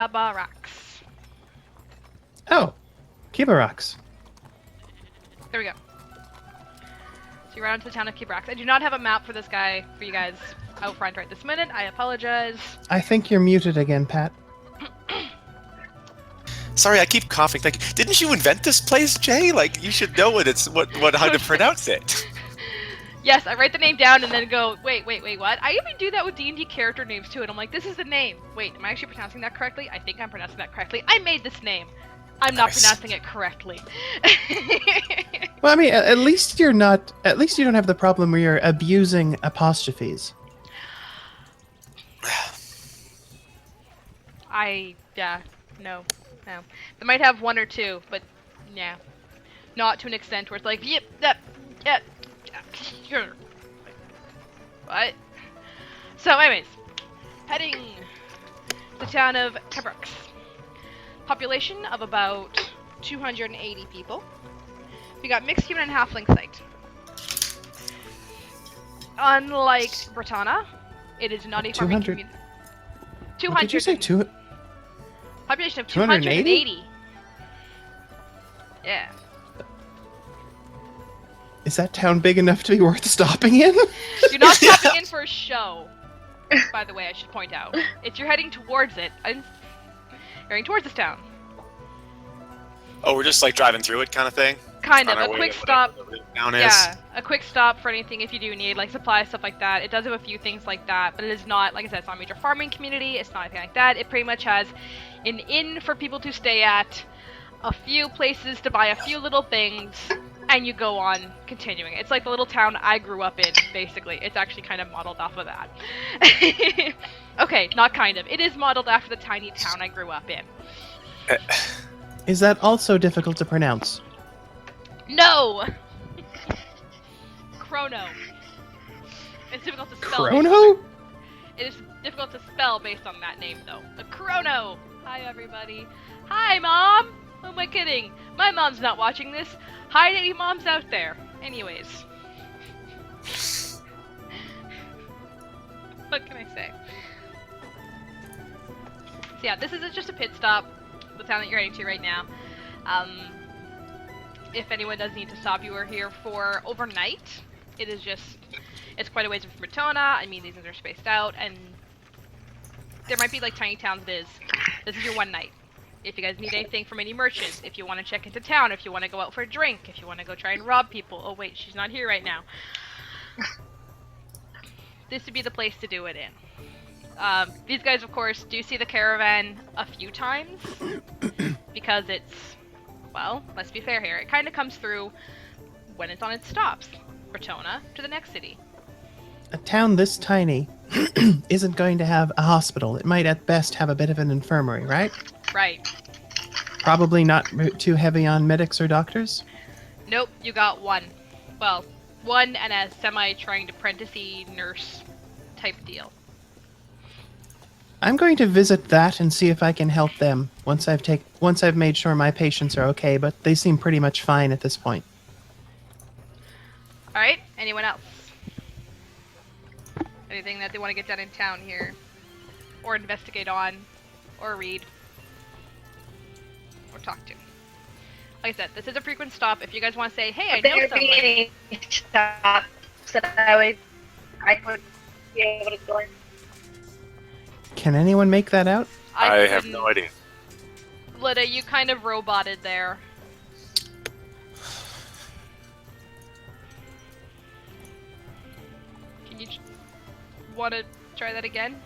Barracks. Oh, Kibaraks. There we go. So you run into the town of Kibrax. I do not have a map for this guy for you guys out front right this minute. I apologize. I think you're muted again, Pat. Sorry, I keep coughing. Like, didn't you invent this place, Jay? Like, you should know how to pronounce it. Yes, I write the name down and then go, wait, what? I even do that with D&D character names too, and I'm like, this is the name. Wait, am I actually pronouncing that correctly? I think I'm pronouncing that correctly. I made this name. I'm not pronouncing it correctly. Well, I mean, at least you're not. At least you don't have the problem where you're abusing apostrophes. No. They might have one or two, but yeah, not to an extent where it's like, yep, sure. What? So, anyways, heading to the town of Kibrax. Population of about 280 people. We got mixed human and halfling site. Unlike Britannia, it is not a farming 200. community. 200. What did you say? Population of 280? 280. Yeah. Is that town big enough to be worth stopping in? You're not stopping in for a show, by the way, I should point out. If you're heading towards it, you're heading towards this town. Oh, we're just like driving through it kind of thing? Kind On of, our a way quick to stop. whatever the town is? Yeah, a quick stop for anything if you do need, like supplies, stuff like that. It does have a few things like that, but it is not, like I said, it's not a major farming community, it's not anything like that. It pretty much has an inn for people to stay at, a few places to buy a few little things, and you go on continuing. It's like the little town I grew up in, basically. It's actually kind of modeled off of that. Okay, not kind of. It is modeled after the tiny town I grew up in. Is that also difficult to pronounce? No! Chrono. It's difficult to spell. Chrono? It is difficult to spell based on that name, though. A Chrono! Hi, everybody. Hi, Mom! Who am I kidding? My mom's not watching this. Hi to any moms out there. Anyways. What can I say? So yeah, this is just a pit stop. The town that you're heading to right now. If anyone does need to stop, you are here for overnight. It's quite a ways from Ratona. I mean, these things are spaced out, and there might be like tiny towns. This is your one night. If you guys need anything from any merchants, if you want to check into town, if you want to go out for a drink, if you want to go try and rob people. Oh wait, she's not here right now. This would be the place to do it in. These guys, of course, do see the caravan a few times because it's, well, let's be fair here. It kind of comes through when it's on its stops. Ratona to the next city. A town this tiny isn't going to have a hospital. It might at best have a bit of an infirmary, right? Right. Probably not too heavy on medics or doctors? Nope, you got one. Well, one and a semi-trained apprentice-y nurse type deal. I'm going to visit that and see if I can help them once I've made sure my patients are okay, but they seem pretty much fine at this point. Alright, anyone else? Anything that they want to get done in town here? Or investigate on? Or read? Or talk to? Like I said, this is a frequent stop. If you guys want to say, hey, I know someone. Any shops that I would be able to go in? Can anyone make that out? I have no idea. Lida, you kind of roboted there. Can you want to try that again?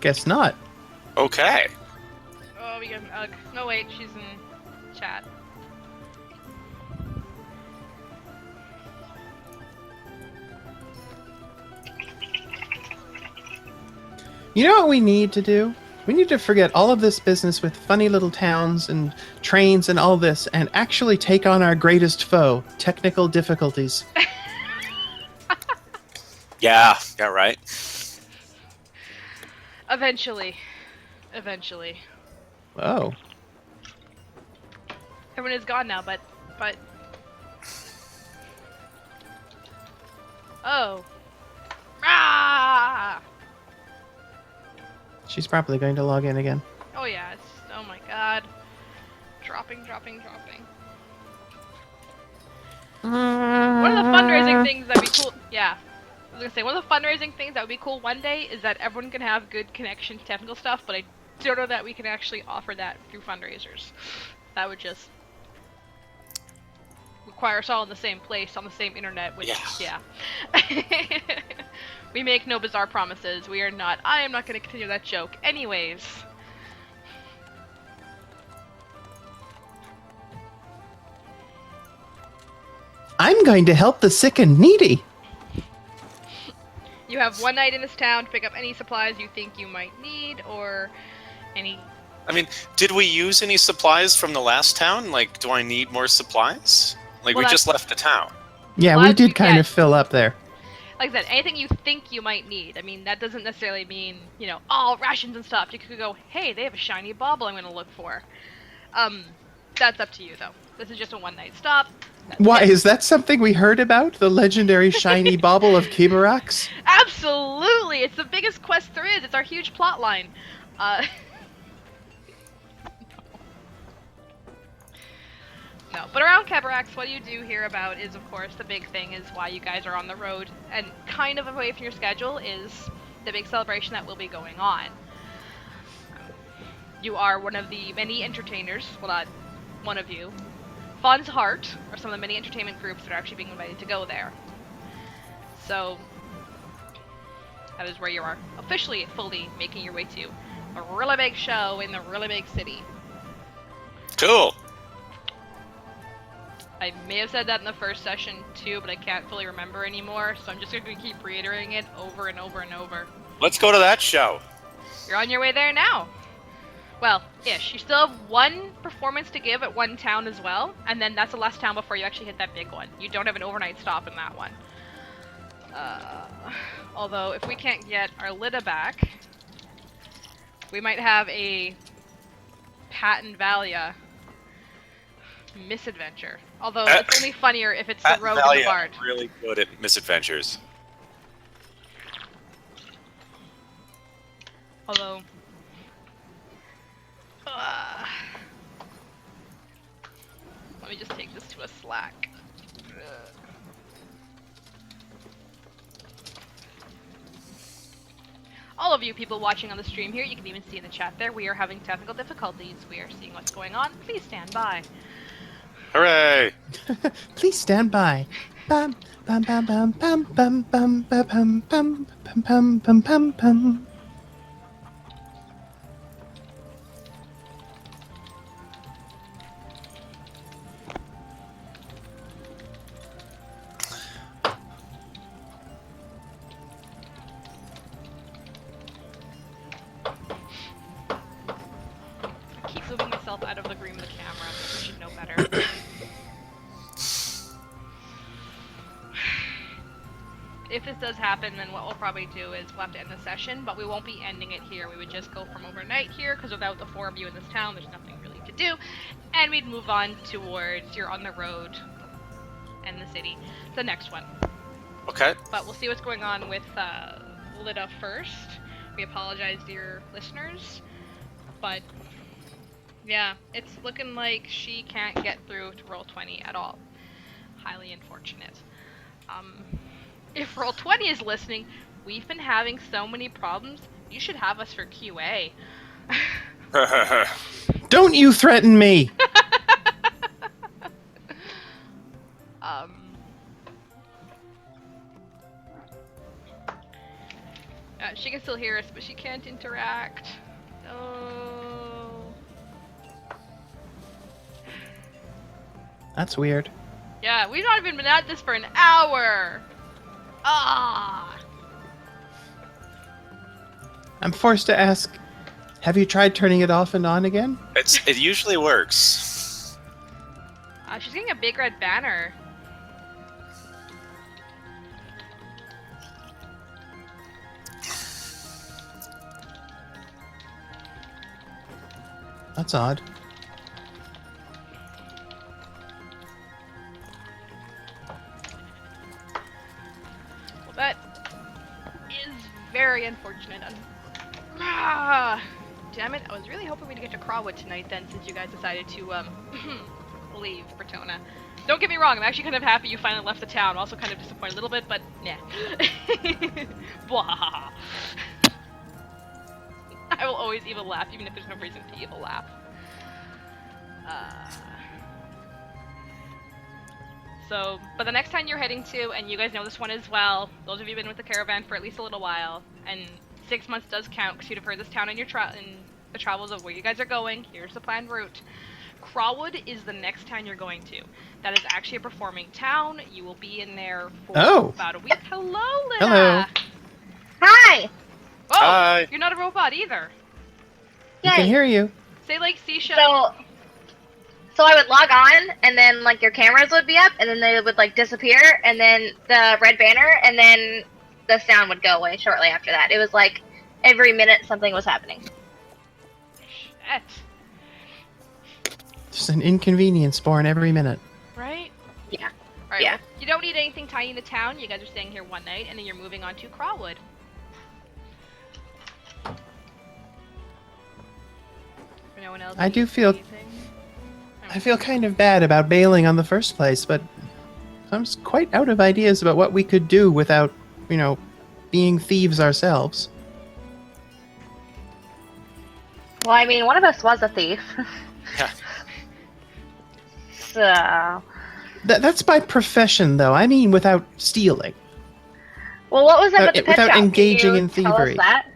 Guess not. Okay. Oh, we got an Ugg. No, wait, she's in chat. You know what we need to do? We need to forget all of this business with funny little towns and trains and all this and actually take on our greatest foe, technical difficulties. Yeah, right. Eventually. Oh. everyone is gone now, but... Oh. Ah! She's probably going to log in again. Oh yeah, oh my god. Dropping. One of the fundraising things that'd be cool, yeah. I was gonna say, one of the fundraising things that would be cool one day is that everyone can have good connection to technical stuff, but I don't know that we can actually offer that through fundraisers. That would just require us all in the same place, on the same internet, which, yeah. We make no bizarre promises. We are not. I am not going to continue that joke. Anyways. I'm going to help the sick and needy. You have one night in this town to pick up any supplies you think you might need, or any... I mean, did we use any supplies from the last town? Like, do I need more supplies? Like, Well, we just left the town. Yeah, we did kind of fill up there. Like I said, anything you think you might need. I mean, that doesn't necessarily mean, you know, all rations and stuff. You could go, hey, they have a shiny bauble I'm going to look for. That's up to you, though. This is just a one-night stop. Why, is that something we heard about? The legendary shiny bauble of Kibarax? Absolutely! It's the biggest quest there is. It's our huge plot line. No, but around Kebarax, what you do hear about is, of course, the big thing is why you guys are on the road, and kind of away from your schedule is the big celebration that will be going on. You are one of the many entertainers, well, not one of you. Faun's Heart are some of the many entertainment groups that are actually being invited to go there. So, that is where you are officially, fully making your way to. A really big show in the really big city. Cool. I may have said that in the first session too, but I can't fully remember anymore, so I'm just going to keep reiterating it over and over and over. Let's go to that show. You're on your way there now. Well, ish. You still have one performance to give at one town as well, and then that's the last town before you actually hit that big one. You don't have an overnight stop in that one. Although, if we can't get our Lida back, we might have a Patent Valia misadventure. Although it's only funnier if it's the rogue and the bard. Really good at misadventures. Although, let me just take this to a Slack. All of you people watching on the stream here, you can even see in the chat there, we are having technical difficulties. We are seeing what's going on. Please stand by. Hooray! Please stand by. Bum bum bum bum bum bum bum bum bum bum bum bum bum bum. I keep moving myself out of the green of the camera. I should know better. If this does happen, then what we'll probably do is we'll have to end the session, but we won't be ending it here. We would just go from overnight here, because without the four of you in this town, there's nothing really to do. And we'd move on towards you're on the road and the city. The next one. Okay. But we'll see what's going on with Lida first. We apologize to your listeners, but yeah, it's looking like she can't get through to Roll20 at all. Highly unfortunate. If Roll20 is listening, we've been having so many problems. You should have us for QA. Don't you threaten me! She can still hear us, but she can't interact. Oh. That's weird. Yeah, we've not even been at this for an hour. Ah. I'm forced to ask, have you tried turning it off and on again? It usually works. She's getting a big red banner. That's odd. very unfortunate. Damn it, I was really hoping we'd get to Crawwood tonight then, since you guys decided to, leave Bertona. Don't get me wrong, I'm actually kind of happy you finally left the town. I'm also kind of disappointed a little bit, but nah. Blah. I will always evil laugh, even if there's no reason to evil laugh. But the next town you're heading to, and you guys know this one as well, those of you who've been with the caravan for at least a little while, and 6 months does count because you'd have heard this town in your in the travels of where you guys are going. Here's the planned route. Crawwood is the next town you're going to. That is actually a performing town. You will be in there for about a week. Hello, Lina! Hello. Hi! Oh, Hi. you're not a robot either. We can hear you. Say like seashell. So I would log on, and then like your cameras would be up, and then they would like disappear, and then the red banner, and then the sound would go away shortly after that. It was like every minute something was happening. Shit. Just an inconvenience born every minute. Right? Yeah. Right. Yeah. You don't need anything tiny in the town. You guys are staying here one night, and then you're moving on to Crawwood. For no one else. I do feel kind of bad about bailing on the first place, but I'm quite out of ideas about what we could do without, being thieves ourselves. Well, I mean, one of us was a thief. Yeah. So. That's by profession, though. I mean, without stealing. Well, what was that with the pet without shop? engaging Can you in tell us thievery. that?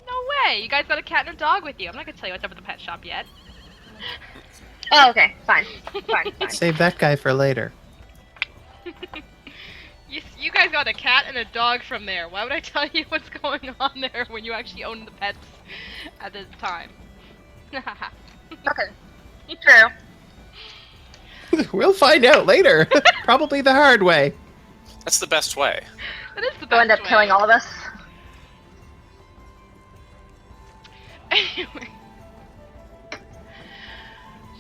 No way! You guys got a cat and a dog with you. I'm not gonna tell you what's up with the pet shop yet. Oh, okay. Fine. Fine. Save that guy for later. You guys got a cat and a dog from there. Why would I tell you what's going on there when you actually own the pets at this time? Okay. True. We'll find out later. Probably the hard way. That's the best way. That is the best They'll end up way. killing all of us. Anyway. So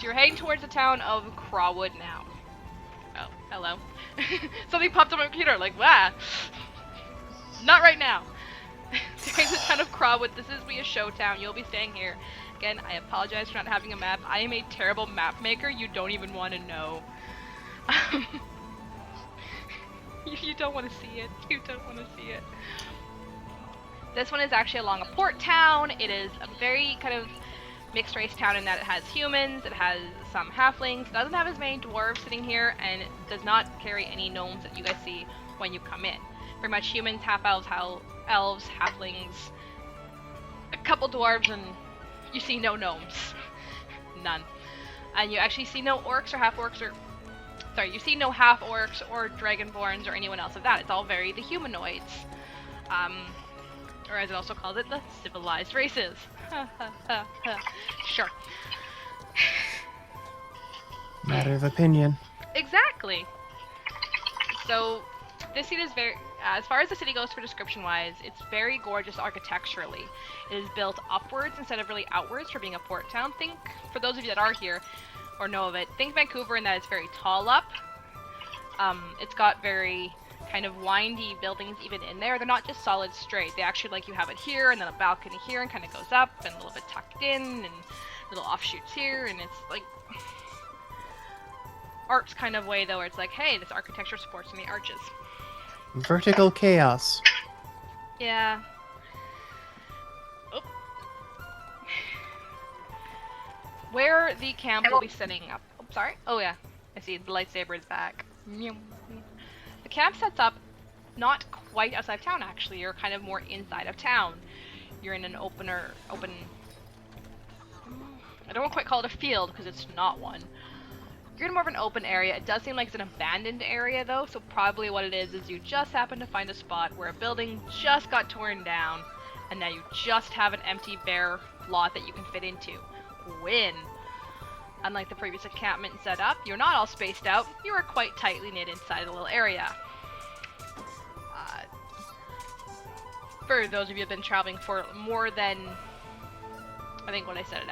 you're heading towards the town of Crawwood now. Oh, hello. Something popped up on my computer, like, wow. Not right now. During the town of Crawwood, this is a show town. You'll be staying here. Again, I apologize for not having a map. I am a terrible map maker. You don't even want to know. You don't want to see it. You don't want to see it. This one is actually along a port town. It is a very kind of mixed race town in that it has humans, it has some halflings, it doesn't have as many dwarves sitting here, and it does not carry any gnomes that you guys see when you come in. Very much humans, half-elves, elves, halflings, a couple dwarves, and you see no gnomes. None. And you actually see no orcs or half-orcs or... Sorry, you see no half-orcs or dragonborns or anyone else of that. It's all very the humanoids. Or as it also calls it, the civilized races. Sure. Matter of opinion. Exactly. So, this city is very, as far as the city goes for description-wise, it's very gorgeous architecturally. It is built upwards instead of really outwards for being a port town. Think, for those of you that are here or know of it, think Vancouver in that it's very tall up. It's got very kind of windy buildings even in there. They're not just solid straight. They actually, like, you have it here and then a balcony here and kind of goes up and a little bit tucked in and little offshoots here, and it's like arts kind of way though, where it's like, hey, this architecture supports in the arches. Vertical chaos. Yeah. Oop. Where the camp will be setting up. Oh, sorry. Oh yeah, I see the lightsaber is back. The camp sets up not quite outside of town, actually. You're kind of more inside of town. You're in an open... I don't quite call it a field, because it's not one. You're in more of an open area. It does seem like it's an abandoned area, though, so probably what it is you just happen to find a spot where a building just got torn down, and now you just have an empty, bare lot that you can fit into. Win! Unlike the previous encampment setup, you're not all spaced out. You are quite tightly knit inside a little area. For those of you who have been traveling for more than, I think what I said it